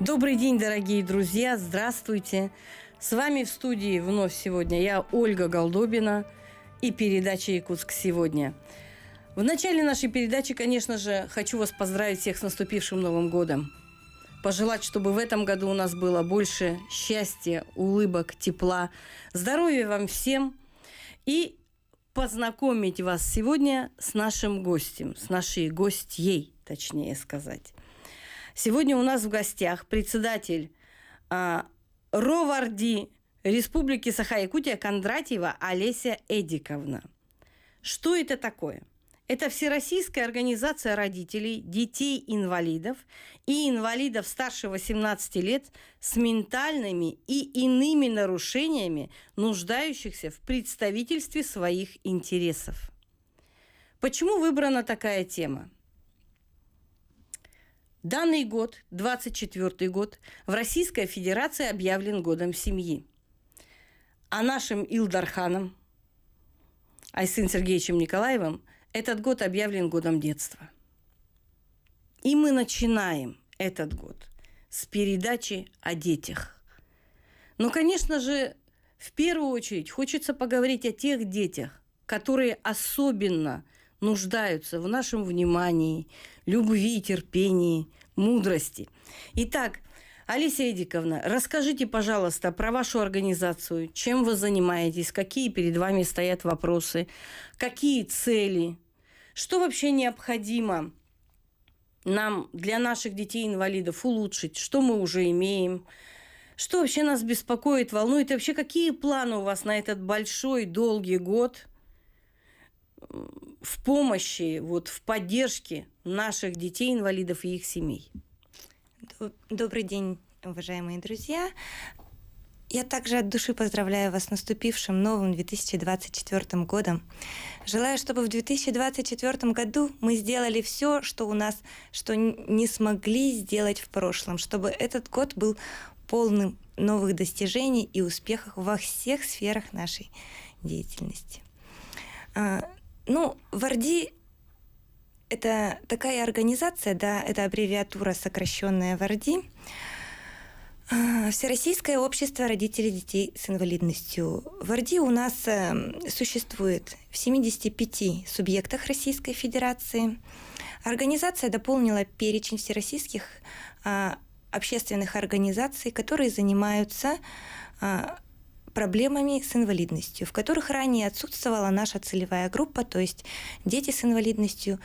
Добрый день, дорогие друзья, здравствуйте. С вами в студии вновь сегодня я, Ольга Голдобина, и передача «Якутск сегодня». В начале нашей передачи, конечно же, хочу вас поздравить всех с наступившим Новым годом. Пожелать, чтобы в этом году у нас было больше счастья, улыбок, тепла, здоровья вам всем и познакомить вас сегодня с нашим гостем, с нашей гостьей, точнее сказать. Сегодня у нас в гостях председатель РОВАРДИ Республики Саха-Якутия Кондратьева Олеся Эдиковна. Что это такое? Это Всероссийская организация родителей детей-инвалидов и инвалидов старше 18 лет с ментальными и иными нарушениями, нуждающихся в представительстве своих интересов. Почему выбрана такая тема? Данный год, 24-й год, в Российской Федерации объявлен годом семьи. А нашим Илдарханом Айсын Сергеевичем Николаевым этот год объявлен годом детства. И мы начинаем этот год с передачи о детях. Но, конечно же, в первую очередь хочется поговорить о тех детях, которые особенно нуждаются в нашем внимании, любви, терпении, мудрости. Итак, Олеся Эдиковна, расскажите, пожалуйста, про вашу организацию, чем вы занимаетесь, какие перед вами стоят вопросы, какие цели, что вообще необходимо нам для наших детей-инвалидов улучшить, что мы уже имеем, что вообще нас беспокоит, волнует, и вообще какие планы у вас на этот большой, долгий год в помощи, в поддержке наших детей-инвалидов и их семей. Добрый день, уважаемые друзья. Я также от души поздравляю вас с наступившим новым 2024 годом. Желаю, чтобы в 2024 году мы сделали все, что не смогли сделать в прошлом, чтобы этот год был полным новых достижений и успехов во всех сферах нашей деятельности. ВАРДИ – это такая организация, это аббревиатура, сокращенная ВАРДИ, Всероссийское общество родителей детей с инвалидностью. ВАРДИ у нас существует в 75 субъектах Российской Федерации. Организация дополнила перечень всероссийских общественных организаций, которые занимаются проблемами с инвалидностью, в которых ранее отсутствовала наша целевая группа, то есть дети с инвалидностью,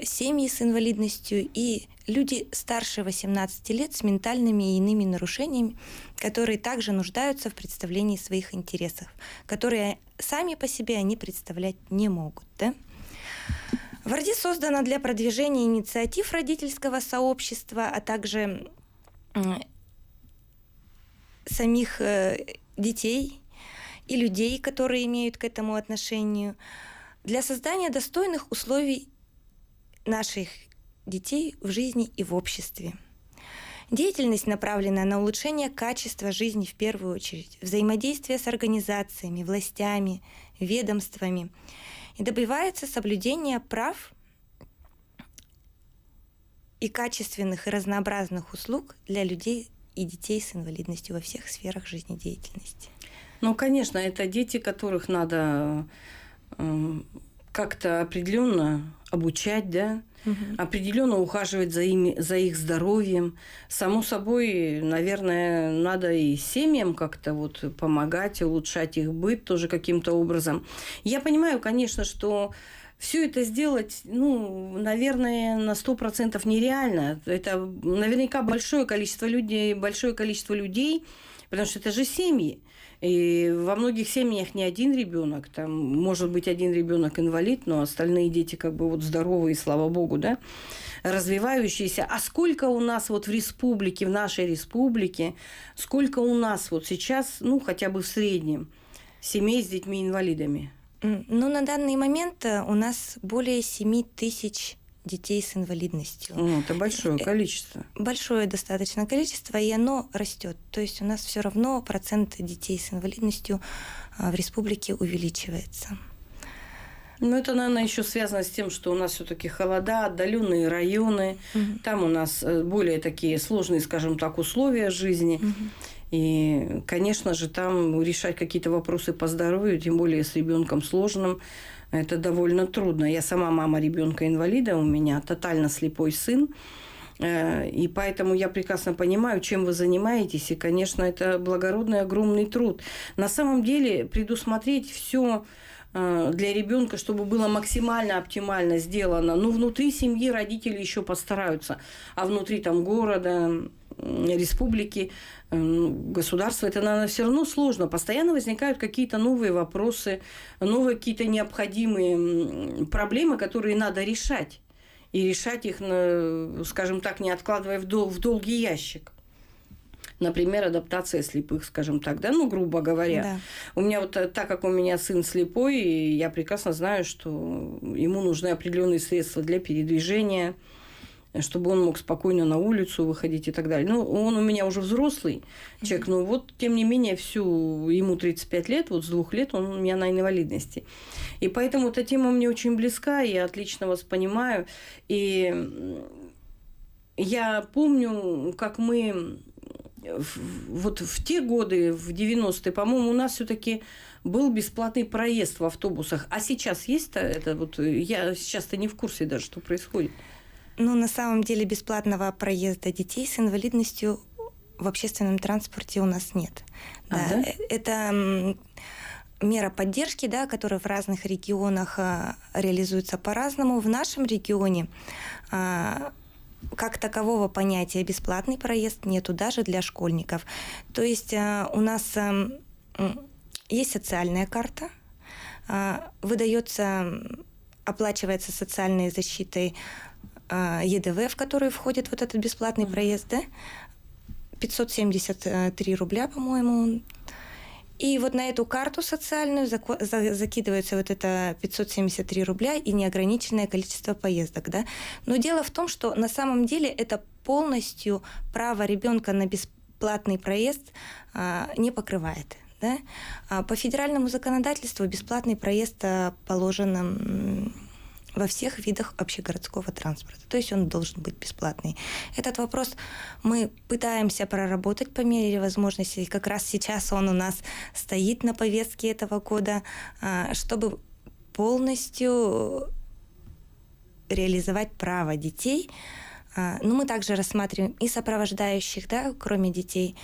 семьи с инвалидностью и люди старше 18 лет с ментальными и иными нарушениями, которые также нуждаются в представлении своих интересов, которые сами по себе они представлять не могут. Да? ВАРДИ создана для продвижения инициатив родительского сообщества, а также самих детей и людей, которые имеют к этому отношение, для создания достойных условий наших детей в жизни и в обществе. Деятельность направлена на улучшение качества жизни в первую очередь, взаимодействие с организациями, властями, ведомствами, и добивается соблюдения прав и качественных и разнообразных услуг для людей и детей с инвалидностью во всех сферах жизнедеятельности. Конечно, это дети, которых надо как-то определенно обучать, да, определенно ухаживать за их здоровьем. Само собой, наверное, надо и семьям как-то помогать, улучшать их быт тоже каким-то образом. Я понимаю, конечно, что все это сделать, наверное, на 100% нереально. Это наверняка большое количество людей, потому что это же семьи. И во многих семьях не один ребенок, там может быть один ребенок инвалид, но остальные дети здоровые, слава богу, да, развивающиеся. А сколько у нас в республике, в нашей республике, сколько у нас сейчас, хотя бы в среднем, семей с детьми-инвалидами? На данный момент у нас более 7 тысяч детей с инвалидностью. Это большое количество. Большое достаточно количество, и оно растет. То есть у нас все равно процент детей с инвалидностью в республике увеличивается. Ну, это, наверное, еще связано с тем, что у нас все-таки холода, отдаленные районы, там у нас более такие сложные, скажем так, условия жизни. И, конечно же, там решать какие-то вопросы по здоровью, тем более с ребенком сложным, это довольно трудно. Я сама мама ребенка-инвалида, у меня тотально слепой сын. И поэтому я прекрасно понимаю, чем вы занимаетесь. И, конечно, это благородный, огромный труд. На самом деле предусмотреть все для ребенка, чтобы было максимально оптимально сделано. Ну, внутри семьи родители еще постараются. А внутри там города, республики, государства, это, наверное, все равно сложно. Постоянно возникают какие-то новые вопросы, новые какие-то необходимые проблемы, которые надо решать. И решать их, скажем так, не откладывая в долгий ящик. Например, адаптация слепых, скажем так, да, ну, грубо говоря. Да. У меня вот, так как у меня сын слепой, я прекрасно знаю, что ему нужны определенные средства для передвижения, чтобы он мог спокойно на улицу выходить и так далее. Ну, он у меня уже взрослый человек, но вот, тем не менее, ему 35 лет, вот с 2 лет он у меня на инвалидности. И поэтому эта тема мне очень близка, я отлично вас понимаю. И я помню, как мы вот в те годы, в 90-е, по-моему, у нас все-таки был бесплатный проезд в автобусах. А сейчас есть это? Вот я сейчас-то не в курсе даже, что происходит. Ну, на самом деле бесплатного проезда детей с инвалидностью в общественном транспорте у нас нет. Да? Это мера поддержки, да, которая в разных регионах реализуется по-разному. В нашем регионе как такового понятия бесплатный проезд нету даже для школьников. То есть у нас есть социальная карта, оплачивается социальной защитой ЕДВ, в который входит вот этот бесплатный проезд, да? 573 рубля, по-моему. И вот на эту карту социальную закидывается вот это 573 рубля и неограниченное количество поездок, да. Но дело в том, что на самом деле это полностью право ребенка на бесплатный проезд не покрывает. Да? По федеральному законодательству бесплатный проезд положен во всех видах общегородского транспорта. То есть он должен быть бесплатный. Этот вопрос мы пытаемся проработать по мере возможности. Как раз сейчас он у нас стоит на повестке этого года, чтобы полностью реализовать право детей. Но мы также рассматриваем и сопровождающих, да, кроме детей,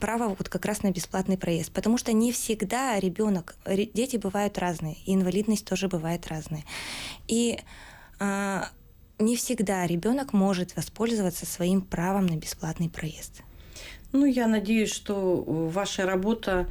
право вот как раз на бесплатный проезд. Потому что не всегда дети бывают разные, и инвалидность тоже бывает разная. И не всегда ребенок может воспользоваться своим правом на бесплатный проезд. Ну, я надеюсь, что ваша работа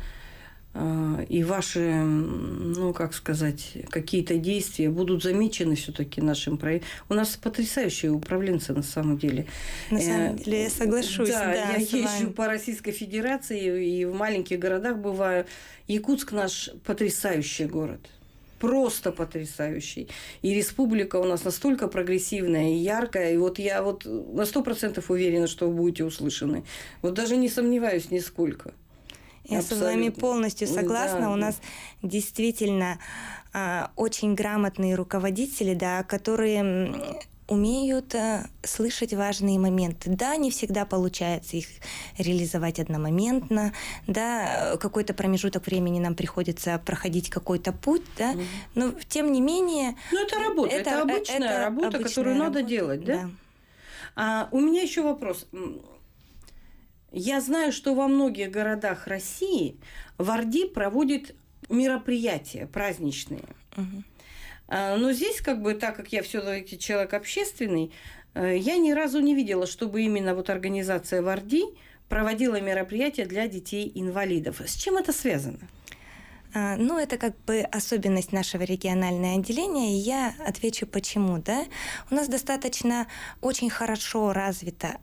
и ваши, ну, как сказать, какие-то действия будут замечены все-таки нашим проектом. У нас потрясающие управленцы, на самом деле. На самом деле, я соглашусь. Да, я с вами. езжу по Российской Федерации и в маленьких городах бываю. Якутск наш потрясающий город. Просто потрясающий. И республика у нас настолько прогрессивная и яркая. И вот я вот на 100% уверена, что вы будете услышаны. Вот даже не сомневаюсь нисколько. Я с вами полностью согласна. Да, у нас действительно очень грамотные руководители, да, которые умеют слышать важные моменты. Да, не всегда получается их реализовать одномоментно, да, какой-то промежуток времени нам приходится проходить какой-то путь, да, но тем не менее... Ну, это работа, это обычная работа, которую надо делать, да? У меня еще вопрос. Я знаю, что во многих городах России ВАРДИ проводит мероприятия праздничные. Но здесь, как бы, так как я все-таки человек общественный, я ни разу не видела, чтобы именно вот организация ВАРДИ проводила мероприятия для детей-инвалидов. С чем это связано? Ну, это как бы особенность нашего регионального отделения, и я отвечу почему, да. У нас достаточно очень хорошо развита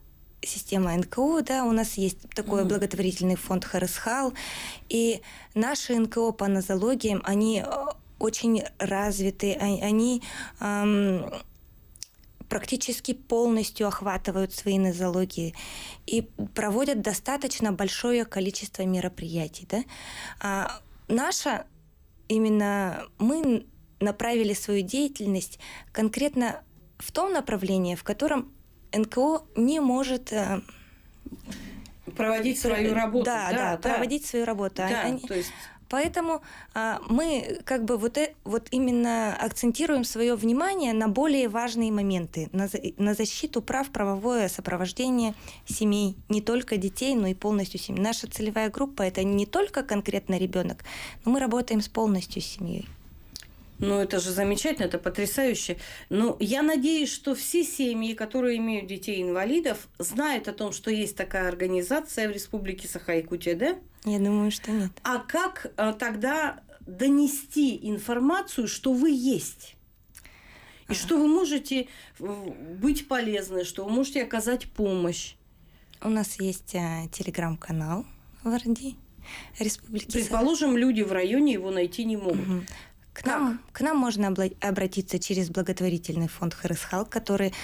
система НКО, да, у нас есть такой благотворительный фонд Харысхал, и наши НКО по нозологиям, они очень развиты, они практически полностью охватывают свои нозологии и проводят достаточно большое количество мероприятий. Да? Наша, именно мы направили свою деятельность конкретно в том направлении, в котором НКО не может проводить свою работу. Да, проводить свою работу. Да, то есть... Поэтому мы как бы вот именно акцентируем свое внимание на более важные моменты, на защиту прав, правовое сопровождение семей, не только детей, но и полностью семьи. Наша целевая группа – это не только конкретно ребенок, но мы работаем с полностью семьей. Ну, это же замечательно, это потрясающе. Но я надеюсь, что все семьи, которые имеют детей-инвалидов, знают о том, что есть такая организация в Республике Саха-Якутия, да? Я думаю, что нет. А как тогда донести информацию, что вы есть? И что вы можете быть полезны, что вы можете оказать помощь? У нас есть телеграм-канал в Орди, Республики Саха. Предположим, люди в районе его найти не могут. К нам можно обратиться через благотворительный фонд «Харысхал», который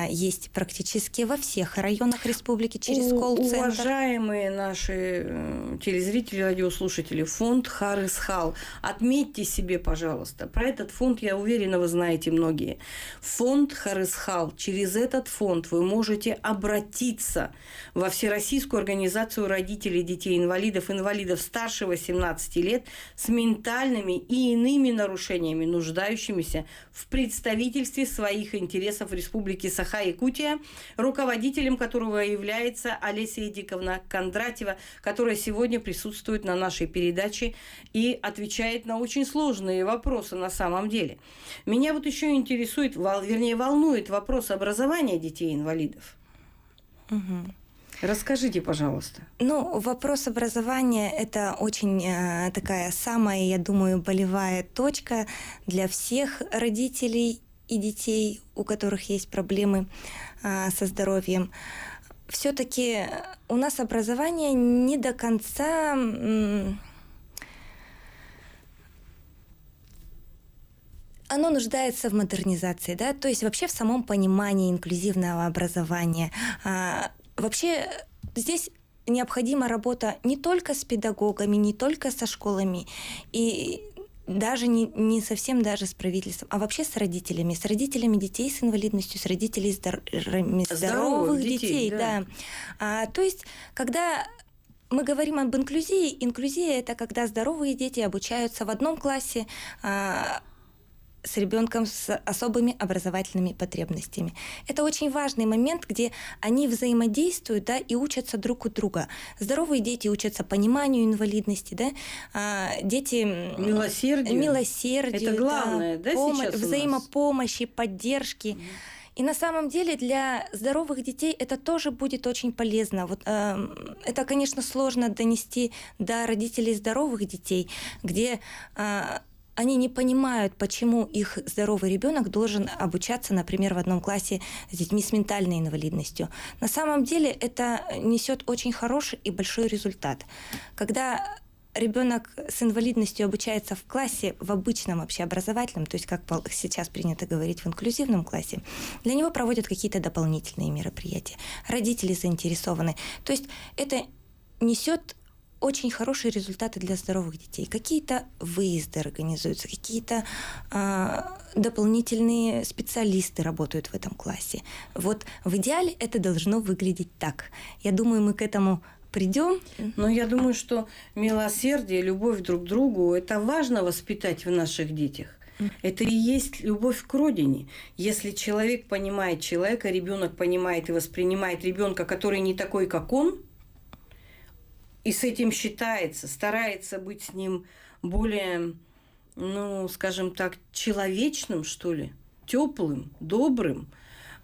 есть практически во всех районах республики, через колл-центр. Уважаемые наши телезрители, радиослушатели, фонд «Харысхал», отметьте себе, пожалуйста. Про этот фонд, я уверена, вы знаете многие. Фонд «Харысхал». Через этот фонд вы можете обратиться во Всероссийскую организацию родителей детей-инвалидов, инвалидов старше 18 лет с ментальными и иными нарушениями, нуждающимися в представительстве своих интересов в Республике Саха-Якутия, руководителем которого является Олеся Эдиковна Кондратьева, которая сегодня присутствует на нашей передаче и отвечает на очень сложные вопросы на самом деле. Меня вот еще интересует, волнует вопрос образования детей-инвалидов. Расскажите, пожалуйста. Ну, вопрос образования – это очень такая самая, я думаю, болевая точка для всех родителей и детей, у которых есть проблемы со здоровьем. Все-таки у нас образование не до конца оно нуждается в модернизации, да, то есть вообще в самом понимании инклюзивного образования. Вообще здесь необходима работа не только с педагогами, не только со школами, и даже не совсем даже с правительством, а вообще с родителями детей с инвалидностью, с родителями здоровых детей. Да. То есть, когда мы говорим об инклюзии, инклюзия – это когда здоровые дети обучаются в одном классе, с ребенком с особыми образовательными потребностями. Это очень важный момент, где они взаимодействуют, да, и учатся друг у друга. Здоровые дети учатся пониманию инвалидности, да, дети милосердию. Это главное, да, сейчас взаимопомощи, поддержки. И на самом деле для здоровых детей это тоже будет очень полезно. Вот, это, конечно, сложно донести до родителей здоровых детей, где они не понимают, почему их здоровый ребенок должен обучаться, например, в одном классе с детьми с ментальной инвалидностью. На самом деле это несет очень хороший и большой результат. Когда ребенок с инвалидностью обучается в классе, в обычном общеобразовательном, то есть, как сейчас принято говорить, в инклюзивном классе, для него проводят какие-то дополнительные мероприятия. Родители заинтересованы. То есть это несет очень хорошие результаты для здоровых детей. Какие-то выезды организуются, какие-то дополнительные специалисты работают в этом классе. Вот в идеале это должно выглядеть так. Я думаю, мы к этому придем. Но я думаю, что милосердие, любовь друг к другу – это важно воспитать в наших детях. Это и есть любовь к родине. Если человек понимает человека, ребенок понимает и воспринимает ребенка, который не такой, как он, и с этим считается, старается быть с ним более, ну, скажем так, человечным, что ли, теплым, добрым.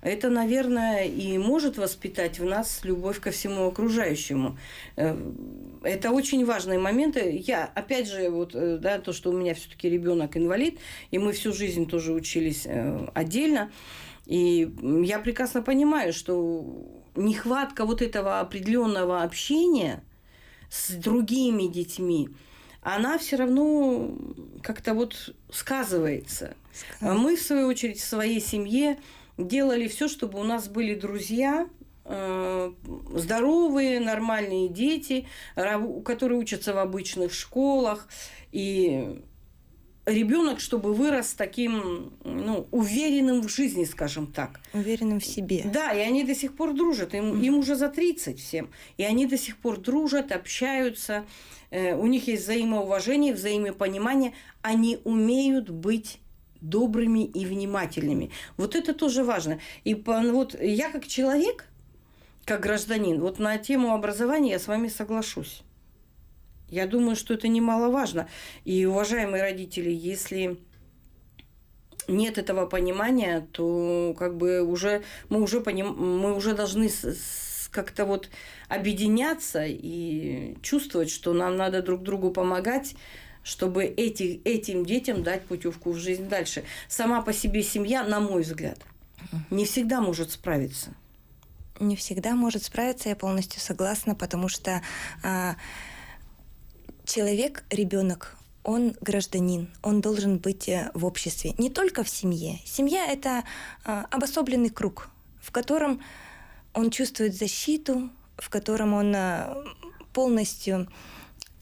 Это, наверное, и может воспитать в нас любовь ко всему окружающему. Это очень важные моменты. Я, опять же, вот, да, то, что у меня все-таки ребенок инвалид, и мы всю жизнь тоже учились отдельно. И я прекрасно понимаю, что нехватка вот этого определенного общения с другими детьми, она все равно как-то вот сказывается. Мы, в свою очередь, в своей семье делали все, чтобы у нас были друзья, здоровые, нормальные дети, которые учатся в обычных школах. И ребенок, чтобы вырос таким, уверенным в жизни, скажем так. Уверенным в себе. Да, и они до сих пор дружат. Им уже за 30 всем. И они до сих пор дружат, общаются. У них есть взаимоуважение, взаимопонимание. Они умеют быть добрыми и внимательными. Вот это тоже важно. И вот я как человек, как гражданин, вот на тему образования я с вами соглашусь. Я думаю, что это немаловажно. И, уважаемые родители, если нет этого понимания, то как бы мы уже должны как-то вот объединяться и чувствовать, что нам надо друг другу помогать, чтобы этим детям дать путевку в жизнь дальше. Сама по себе семья, на мой взгляд, не всегда может справиться. Не всегда может справиться, я полностью согласна, потому что человек, ребенок, он гражданин, он должен быть в обществе, не только в семье. Семья – это обособленный круг, в котором он чувствует защиту, в котором он полностью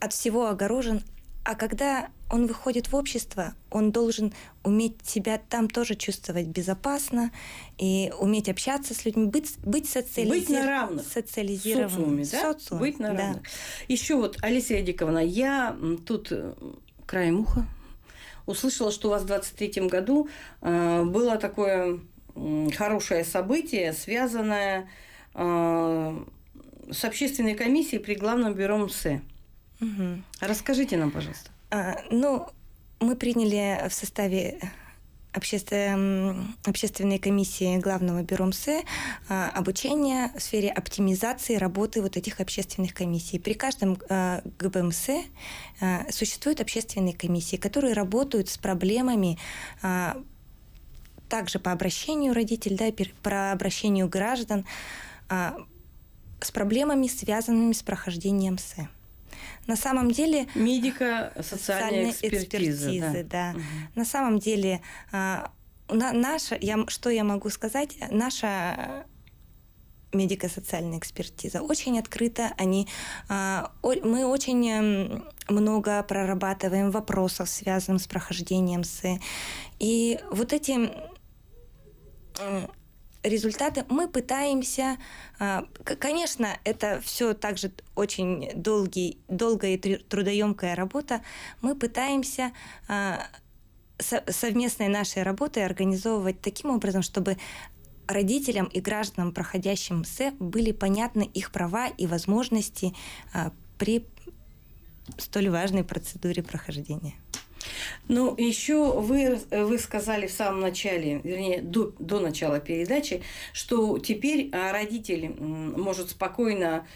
от всего огорожен. А когда он выходит в общество, он должен уметь себя там тоже чувствовать безопасно и уметь общаться с людьми, быть Быть на равных. социализированным. В социуме, да? Быть на равных. Да. Еще вот, Алисия Эдиковна, я тут краем уха услышала, что у вас в 23-м году было такое хорошее событие, связанное с общественной комиссией при Главном бюро МСЭ. Угу. Расскажите нам, пожалуйста. Мы приняли в составе общественной комиссии Главного бюро МСЭ обучение в сфере оптимизации работы вот этих общественных комиссий. При каждом ГБМС существуют общественные комиссии, которые работают с проблемами также по обращению родителей, да, по обращению граждан, с проблемами, связанными с прохождением МСЭ. На самом деле... Медико-социальная экспертиза. Да. Угу. На самом деле, что я могу сказать, наша медико-социальная экспертиза очень открыта. Мы очень много прорабатываем вопросов, связанных с прохождением МСЭ. И вот эти результаты мы пытаемся... Конечно, это все также очень долгая и трудоемкая работа. Мы пытаемся совместной нашей работой организовывать таким образом, чтобы родителям и гражданам, проходящим МСЭ, были понятны их права и возможности при столь важной процедуре прохождения. Еще вы сказали в самом начале, вернее, до начала передачи, что теперь родитель может спокойно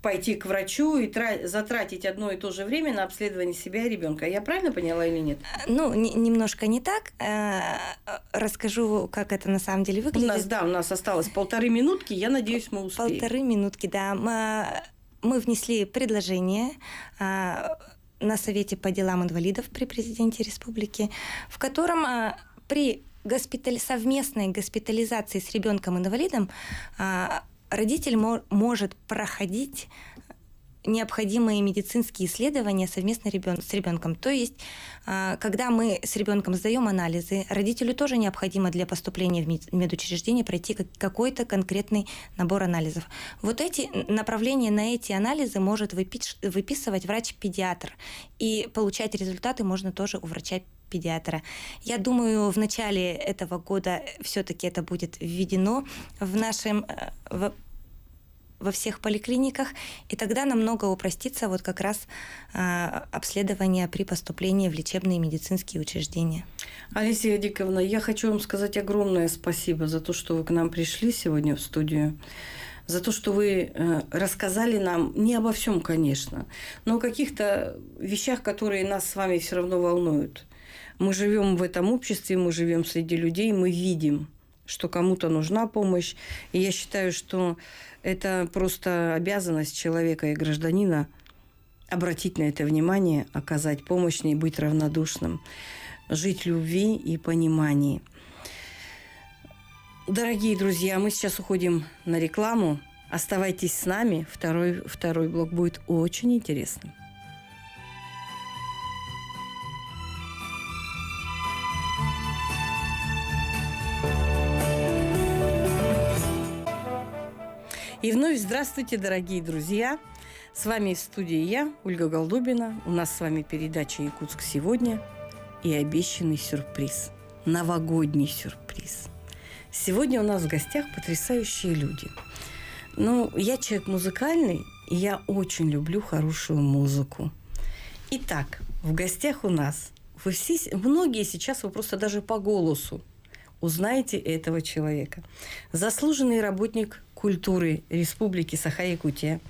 пойти к врачу и затратить одно и то же время на обследование себя и ребенка. Я правильно поняла или нет? Немножко не так. Расскажу, как это на самом деле выглядит. У нас осталось 1,5 минутки. Я надеюсь, мы успеем. 1,5 минутки, да. Мы внесли предложение на Совете по делам инвалидов при президенте республики, в котором при совместной госпитализации с ребенком-инвалидом родитель может проходить необходимые медицинские исследования совместно с ребенком. То есть, когда мы с ребенком сдаем анализы, родителю тоже необходимо для поступления в медучреждение пройти какой-то конкретный набор анализов. Вот эти направления на эти анализы может выписывать врач-педиатр. И получать результаты можно тоже у врача-педиатра. Я думаю, в начале этого года все-таки это будет введено во всех поликлиниках, и тогда намного упростится вот как раз обследование при поступлении в лечебные медицинские учреждения. Алисия Эдиковна, я хочу вам сказать огромное спасибо за то, что вы к нам пришли сегодня в студию, за то, что вы рассказали нам не обо всем, конечно, но о каких-то вещах, которые нас с вами все равно волнуют. Мы живем в этом обществе, мы живем среди людей, мы видим, что кому-то нужна помощь. И я считаю, что это просто обязанность человека и гражданина обратить на это внимание, оказать помощь, не быть равнодушным, жить в любви и понимании. Дорогие друзья, мы сейчас уходим на рекламу. Оставайтесь с нами. Второй блок будет очень интересным. И вновь здравствуйте, дорогие друзья. С вами в студии я, Ольга Голдобина. У нас с вами передача «Якутск сегодня» и обещанный сюрприз. Новогодний сюрприз. Сегодня у нас в гостях потрясающие люди. Ну, я человек музыкальный, и я очень люблю хорошую музыку. Итак, в гостях у нас многие сейчас, вы просто даже по голосу узнаете этого человека. Заслуженный работник культуры Республики Саха-Якутия,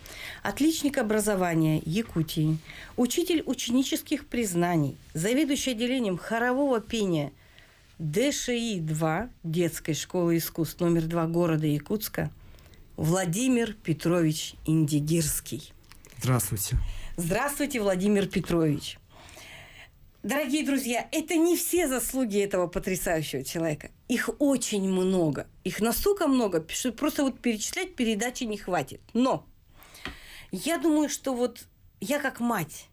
отличник образования Якутии, учитель ученических признаний, заведующий отделением хорового пения ДШИ-2 детской школы искусств номер 2 города Якутска Владимир Петрович Индигирский. Здравствуйте. Здравствуйте, Владимир Петрович. Дорогие друзья, это не все заслуги этого потрясающего человека. Их очень много. Их настолько много, что просто вот перечислять передачи не хватит. Но я думаю, что вот я как мать,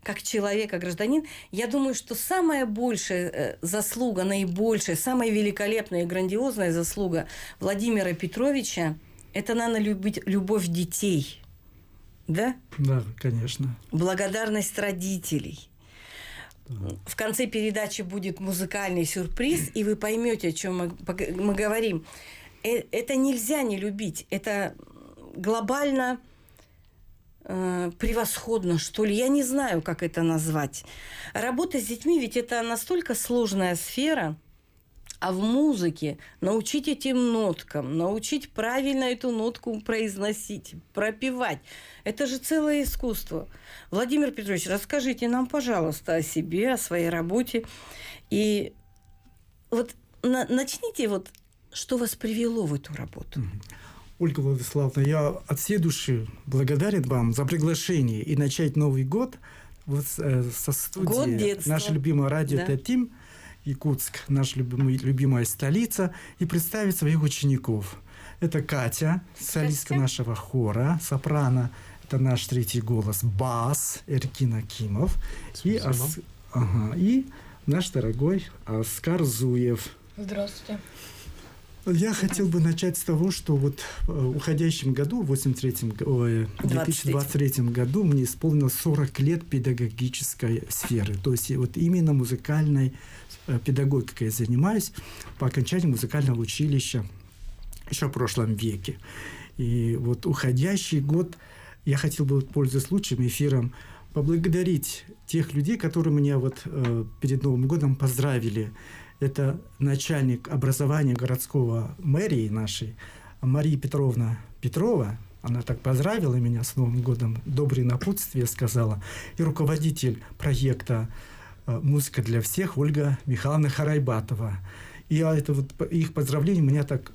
как человек, как гражданин, я думаю, что самая большая заслуга, наибольшая, самая великолепная и грандиозная заслуга Владимира Петровича – это, наверное, любовь детей. Да? Да, конечно. Благодарность родителей. В конце передачи будет музыкальный сюрприз, и вы поймете, о чем мы говорим. Это нельзя не любить. Это глобально превосходно, что ли. Я не знаю, как это назвать. Работа с детьми, ведь это настолько сложная сфера. А в музыке научить этим ноткам, научить правильно эту нотку произносить, пропевать. Это же целое искусство. Владимир Петрович, расскажите нам, пожалуйста, о себе, о своей работе. И вот начните, вот, что вас привело в эту работу. Ольга Владиславовна, я от всей души благодарен вам за приглашение и начать Новый год вот со студии. Год детства. Наше любимое радио Да. ТТИМ, Якутск, наша любимая столица, и представить своих учеников. Это Катя, солистка нашего хора, сопрано. Это наш третий голос, бас, Эркин Акимов. И наш дорогой Оскар Зуев. Здравствуйте. Я хотел бы начать с того, что вот в уходящем году, в 2023 году, мне исполнилось 40 лет педагогической сферы. То есть вот именно музыкальной педагогикой я занимаюсь по окончанию музыкального училища еще в прошлом веке. И вот уходящий год я хотел бы, пользуясь случаем, эфиром, поблагодарить тех людей, которые меня вот перед Новым годом поздравили. Это начальник образования городского мэрии нашей, Мария Петровна Петрова. Она так поздравила меня с Новым годом, добрые напутствия сказала. И руководитель проекта «Музыка для всех» Ольга Михайловна Харайбатова. И это вот их поздравление меня так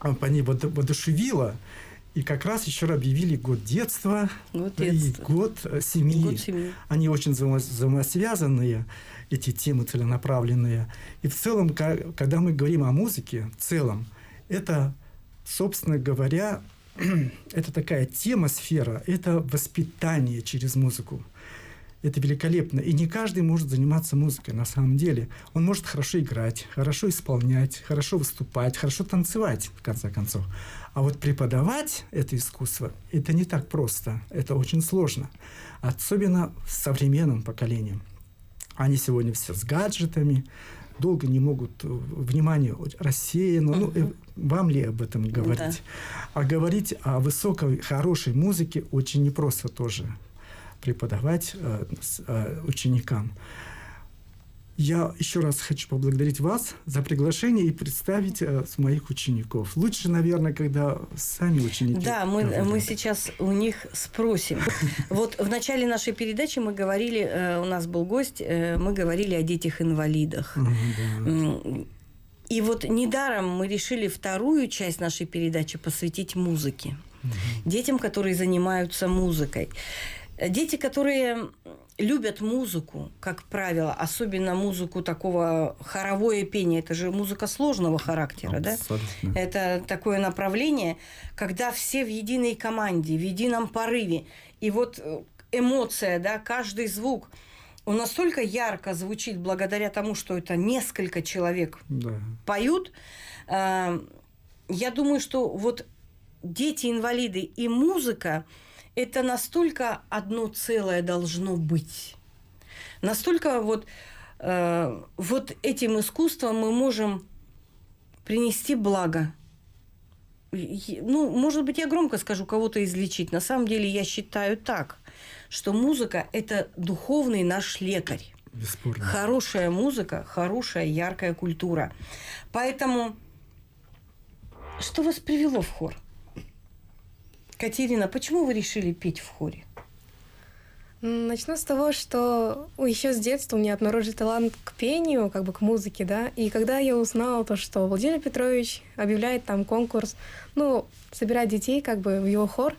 воодушевило. И как раз еще объявили год детства, и год семьи. Год семьи. Они очень взаимосвязанные, эти темы целенаправленные. И в целом, когда мы говорим о музыке, в целом, это, собственно говоря, это такая тема, сфера, это воспитание через музыку. Это великолепно. И не каждый может заниматься музыкой на самом деле. Он может хорошо играть, хорошо исполнять, хорошо выступать, хорошо танцевать, в конце концов. А вот преподавать это искусство, это не так просто. Это очень сложно. Особенно с современным поколением. Они сегодня все с гаджетами, долго не могут, внимание рассеяно. Вам ли об этом говорить? Да. А говорить о высокой, хорошей музыке очень непросто тоже преподавать ученикам. Я еще раз хочу поблагодарить вас за приглашение и представить моих учеников. Лучше, наверное, когда сами ученики. Да, мы сейчас у них спросим. Вот в начале нашей передачи мы говорили, у нас был гость, мы говорили о детях-инвалидах. И вот недаром мы решили вторую часть нашей передачи посвятить музыке. Детям, которые занимаются музыкой. Дети, которые любят музыку, как правило, особенно музыку такого хоровое пение, это же музыка сложного характера, абсолютно. Да? Это такое направление, когда все в единой команде, в едином порыве. И вот эмоция, да, каждый звук, он настолько ярко звучит благодаря тому, что это несколько человек поют. Я думаю, что вот дети-инвалиды и музыка – это настолько одно целое должно быть. Настолько вот этим искусством мы можем принести благо. Ну, может быть, я громко скажу, кого-то излечить. На самом деле я считаю так, что музыка – это духовный наш лекарь. Бесспорно. Хорошая музыка, хорошая, яркая культура. Поэтому, что вас привело в хор? Катерина, почему вы решили петь в хоре? Начну с того, что еще с детства у меня обнаружили талант к пению, как бы к музыке, да. И когда я узнала то, что Владимир Петрович объявляет там конкурс, ну, собирать детей как бы в его хор,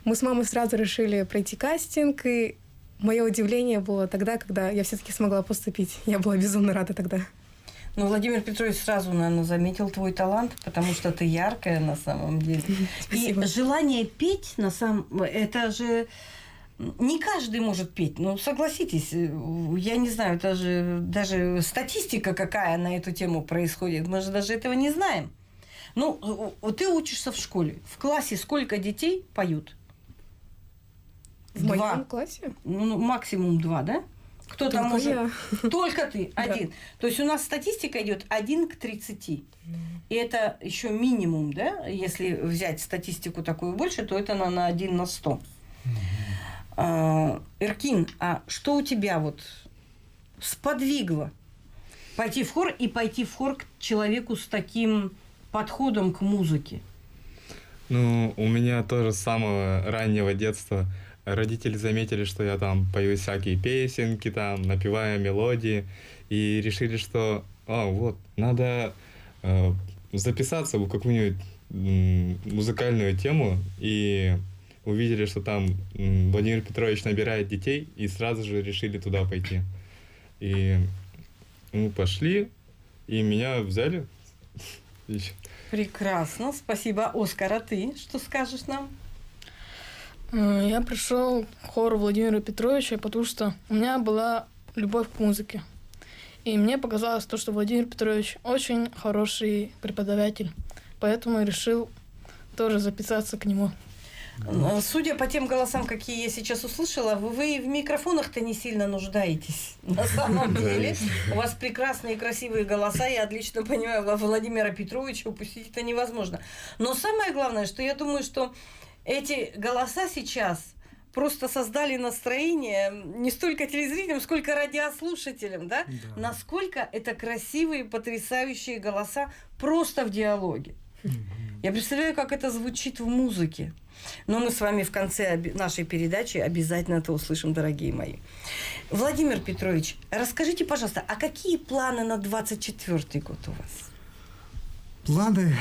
мы с мамой сразу решили пройти кастинг, и мое удивление было тогда, когда я все-таки смогла поступить. Я была безумно рада тогда. Ну, Владимир Петрович сразу, наверное, заметил твой талант, потому что ты яркая на самом деле. Спасибо. И желание петь, это же не каждый может петь. Ну, согласитесь, я не знаю, это же даже статистика какая на эту тему происходит. Мы же даже этого не знаем. Ну, ты учишься в школе. В классе сколько детей поют? В моем классе? Ну, максимум 2, да? Кто там Только может? я. Только ты, один. Да. То есть у нас статистика идет 1 к 30. И это еще минимум, да? Если взять статистику такую больше, то это на 1 на 100. Эркин, а что у тебя вот сподвигло пойти в хор и пойти в хор к человеку с таким подходом к музыке? Ну, у меня тоже с самого раннего детства родители заметили, что я там пою всякие песенки, там, напеваю мелодии, и решили, что, вот, надо записаться в какую-нибудь музыкальную тему, и увидели, что там Владимир Петрович набирает детей, и сразу же решили туда пойти. И мы пошли, и меня взяли. Прекрасно, спасибо. Оскар, а ты что скажешь нам? Я пришел в хор Владимира Петровича, потому что у меня была любовь к музыке. И мне показалось то, что Владимир Петрович очень хороший преподаватель. Поэтому я решил тоже записаться к нему. Судя по тем голосам, какие я сейчас услышала, вы в микрофонах-то не сильно нуждаетесь. На самом деле. У вас прекрасные и красивые голоса. Я отлично понимаю, Владимира Петровича упустить это невозможно. Но самое главное, что я думаю, что эти голоса сейчас просто создали настроение не столько телезрителям, сколько радиослушателям, да? Да. Насколько это красивые, потрясающие голоса просто в диалоге. Я представляю, как это звучит в музыке. Но мы с вами в конце нашей передачи обязательно это услышим, дорогие мои. Владимир Петрович, расскажите, пожалуйста, а какие планы на 24-й год у вас? Планы,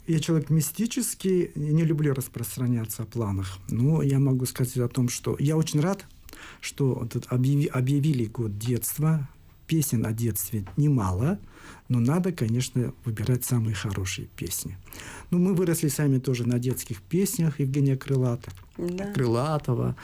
я человек мистический, не люблю распространяться о планах. Но я могу сказать о том, что я очень рад, что объявили год детства. Песен о детстве немало, но надо, конечно, выбирать самые хорошие песни. Ну, мы выросли сами тоже на детских песнях Евгения Крылатова.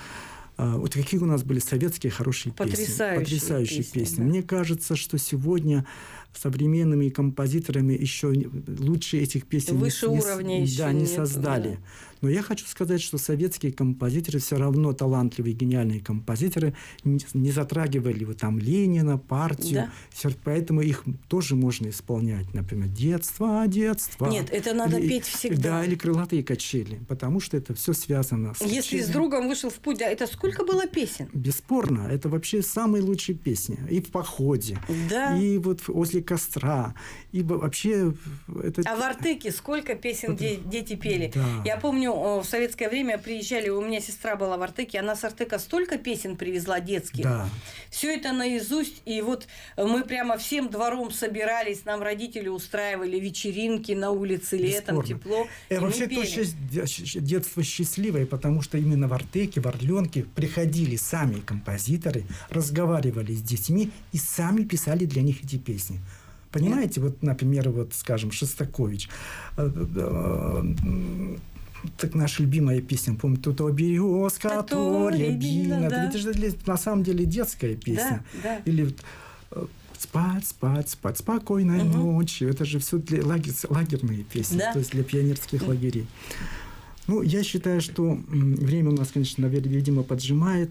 Вот какие у нас были советские хорошие песни. Потрясающие песни. Да. Мне кажется, что сегодня современными композиторами еще лучше этих песен выше уровня еще не создали. Да. Но я хочу сказать, что советские композиторы все равно талантливые, гениальные композиторы не затрагивали вот там Ленина, партию. Да. Поэтому их тоже можно исполнять. Например, детство. Нет, это надо петь всегда. Да, или крылатые качели. Потому что это все связано с... Если с другом вышел в путь, да, это сколько было песен? Бесспорно. Это вообще самые лучшие песни. И в походе. Да. И вот возле костра. И вообще... А в Артеке сколько песен дети пели? Да. Я помню, в советское время приезжали, у меня сестра была в Артеке, она с Артека столько песен привезла детских. Да. Все это наизусть, и вот мы прямо всем двором собирались, нам родители устраивали вечеринки на улице летом, тепло. Вообще тоже детство счастливое, потому что именно в Артеке, в Орленке приходили сами композиторы, разговаривали с детьми и сами писали для них эти песни. Понимаете, вот, например, скажем, Шостакович. Так наша любимая песня, помню, «Тут березка, то рябина». Да. Это же на самом деле детская песня. Да, да. Или спать, спать, спать, спокойной ночи. Это же все для лагерные песни, Да. то есть для пионерских лагерей. Ну, я считаю, что время у нас, конечно, видимо, поджимает.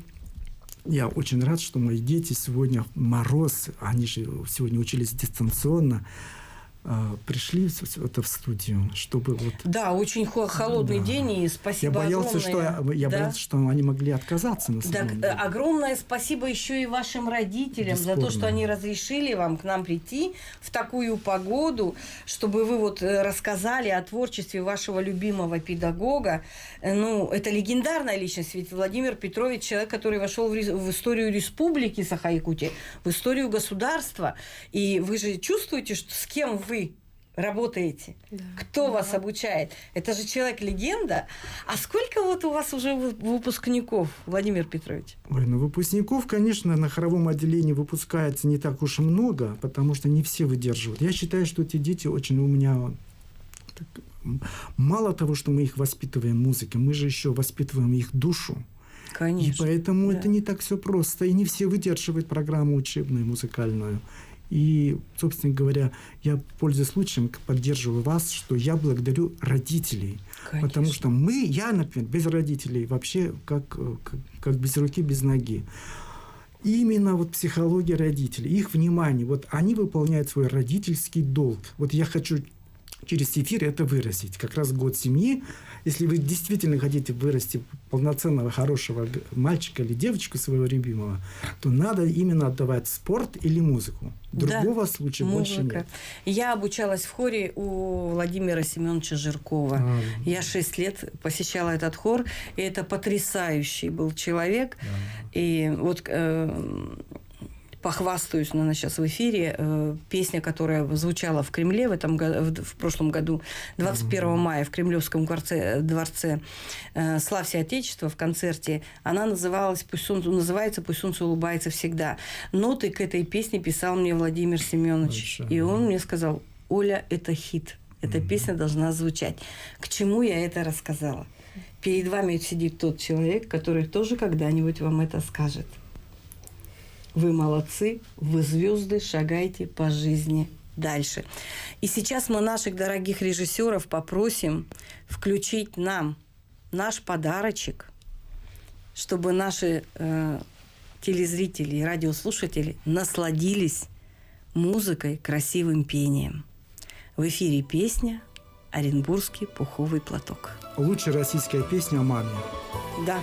Я очень рад, что мои дети сегодня в мороз, они же сегодня учились дистанционно, пришли в студию, чтобы вот... Да, очень холодный Да. день, и Я спасибо боялся, огромное. я Да. боялся, что они могли отказаться на самом Так, деле. огромное спасибо еще и вашим родителям за то, Бесспорно. что они разрешили вам к нам прийти в такую погоду, чтобы вы вот рассказали о творчестве вашего любимого педагога. Ну, это легендарная личность, ведь Владимир Петрович человек, который вошел в историю республики Саха-Якутия, в историю государства. И вы же чувствуете, что с кем вы работаете, Да. кто вас обучает. Это же человек-легенда. А сколько вот у вас уже выпускников, Владимир Петрович? Ой, ну выпускников, конечно, на хоровом отделении выпускается не так уж и много, потому что не все выдерживают. Я считаю, что эти дети очень у меня... Мало того, что мы их воспитываем музыке, мы же еще воспитываем их душу. Конечно. И поэтому да. это не так все просто. И не все выдерживают программу учебную, музыкальную. И, собственно говоря, я, пользуясь случаем, поддерживаю вас, что я благодарю родителей. Конечно. Потому что я, например, без родителей вообще как без руки, без ноги. Именно вот психология родителей, их внимание, вот они выполняют свой родительский долг. Вот я хочу через эфир это выразить. Как раз год семьи. Если вы действительно хотите вырасти полноценного, хорошего мальчика или девочку своего любимого, то надо именно отдавать спорт или музыку. Другого случая больше нет. Я обучалась в хоре у Владимира Семеновича Жиркова. Я 6 лет посещала этот хор, и это потрясающий был человек. И вот похвастаюсь, наверное, сейчас в эфире, песня, которая звучала в Кремле в прошлом году, 21 мая в Кремлевском дворце «Славься Отечество» в концерте, она называется «Пусть солнце улыбается всегда». Ноты к этой песне писал мне Владимир Семенович. И он мне сказал: Оля, это хит, эта песня должна звучать. К чему я это рассказала? Перед вами сидит тот человек, который тоже когда-нибудь вам это скажет. Вы молодцы, вы звезды, шагайте по жизни дальше. И сейчас мы наших дорогих режиссеров попросим включить нам наш подарочек, чтобы наши телезрители и радиослушатели насладились музыкой, красивым пением. В эфире песня «Оренбургский пуховый платок». Лучшая российская песня о маме. Да.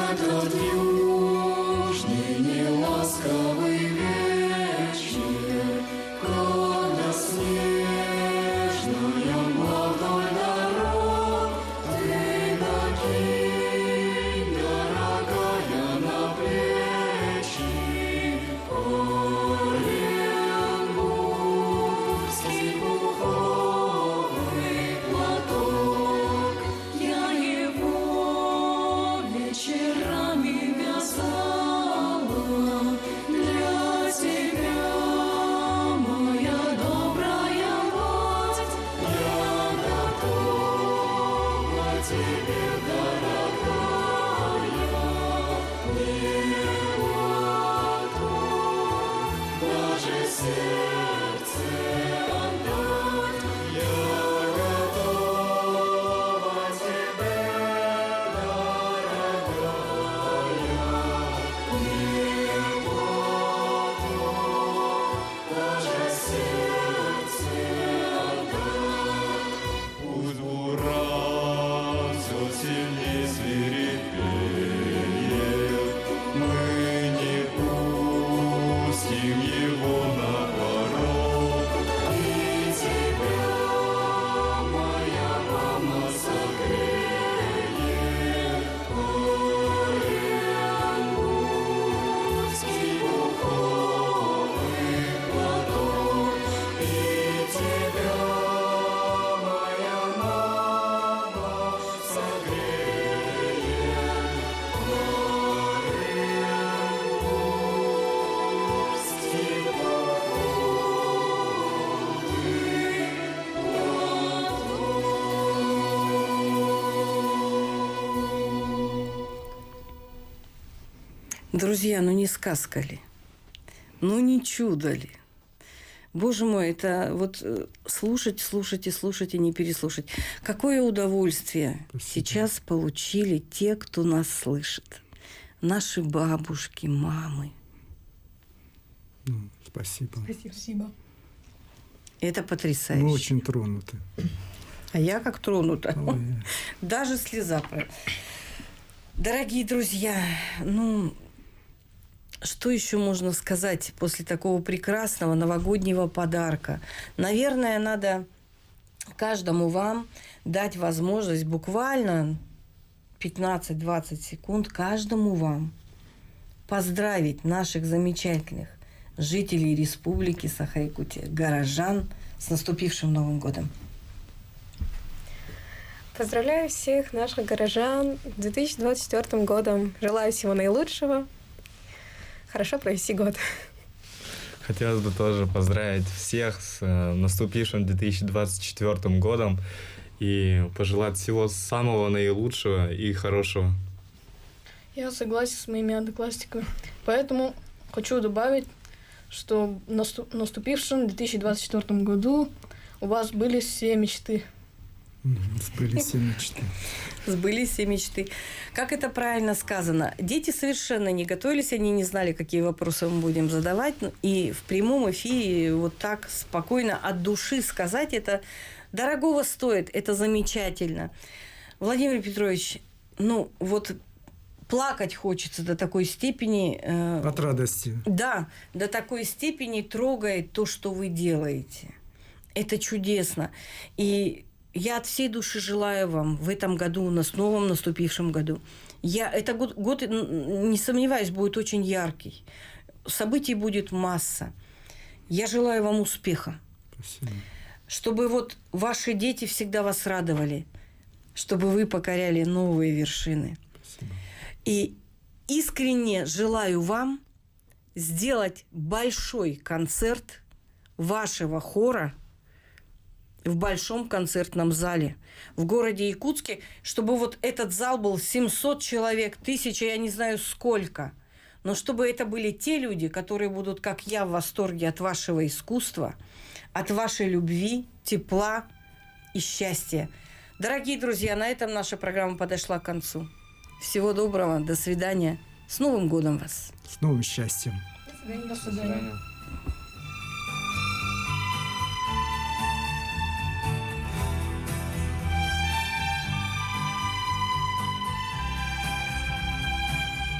Этот южный неласковый вечер, когда снежная вдоль дорог, ты накинь, дорогая, на плечи оренбургский пуховый платок. Я его вечерами вязала Друзья, ну не сказка ли? Ну не чудо ли? Боже мой, это вот слушать, слушать и слушать и не переслушать. Какое удовольствие сейчас получили те, кто нас слышит. Наши бабушки, мамы. Ну, спасибо. Спасибо. Это потрясающе. Мы очень тронуты. А я как тронута. Ой. Даже слеза. Дорогие друзья, ну, что еще можно сказать после такого прекрасного новогоднего подарка? Наверное, надо каждому вам дать возможность буквально 15-20 секунд каждому вам поздравить наших замечательных жителей Республики Саха-Якутия, горожан с наступившим Новым годом. Поздравляю всех наших горожан с 2024 годом. Желаю всего наилучшего. Хорошо провести год. Хотелось бы тоже поздравить всех с наступившим 2024 годом и пожелать всего самого наилучшего и хорошего. Я согласен с моими одноклассниками. Поэтому хочу добавить, что в наступившем 2024 году у вас были все мечты. Сбылись все мечты. Сбылись все мечты. Как это правильно сказано? Дети совершенно не готовились, они не знали, какие вопросы мы будем задавать. И в прямом эфире вот так спокойно от души сказать это дорогого стоит, это замечательно. Владимир Петрович, ну вот плакать хочется до такой степени. От радости. Да, до такой степени трогает то, что вы делаете. Это чудесно. И я от всей души желаю вам в этом году, у нас новом наступившем году. Это год, не сомневаюсь, будет очень яркий. Событий будет масса. Я желаю вам успеха. Спасибо. Чтобы вот ваши дети всегда вас радовали. Чтобы вы покоряли новые вершины. Спасибо. И искренне желаю вам сделать большой концерт вашего хора в большом концертном зале в городе Якутске, чтобы вот этот зал был 700 человек, 1000, я не знаю сколько. Но чтобы это были те люди, которые будут, как я, в восторге от вашего искусства, от вашей любви, тепла и счастья. Дорогие друзья, на этом наша программа подошла к концу. Всего доброго, до свидания. С Новым годом вас! С новым счастьем. До свидания.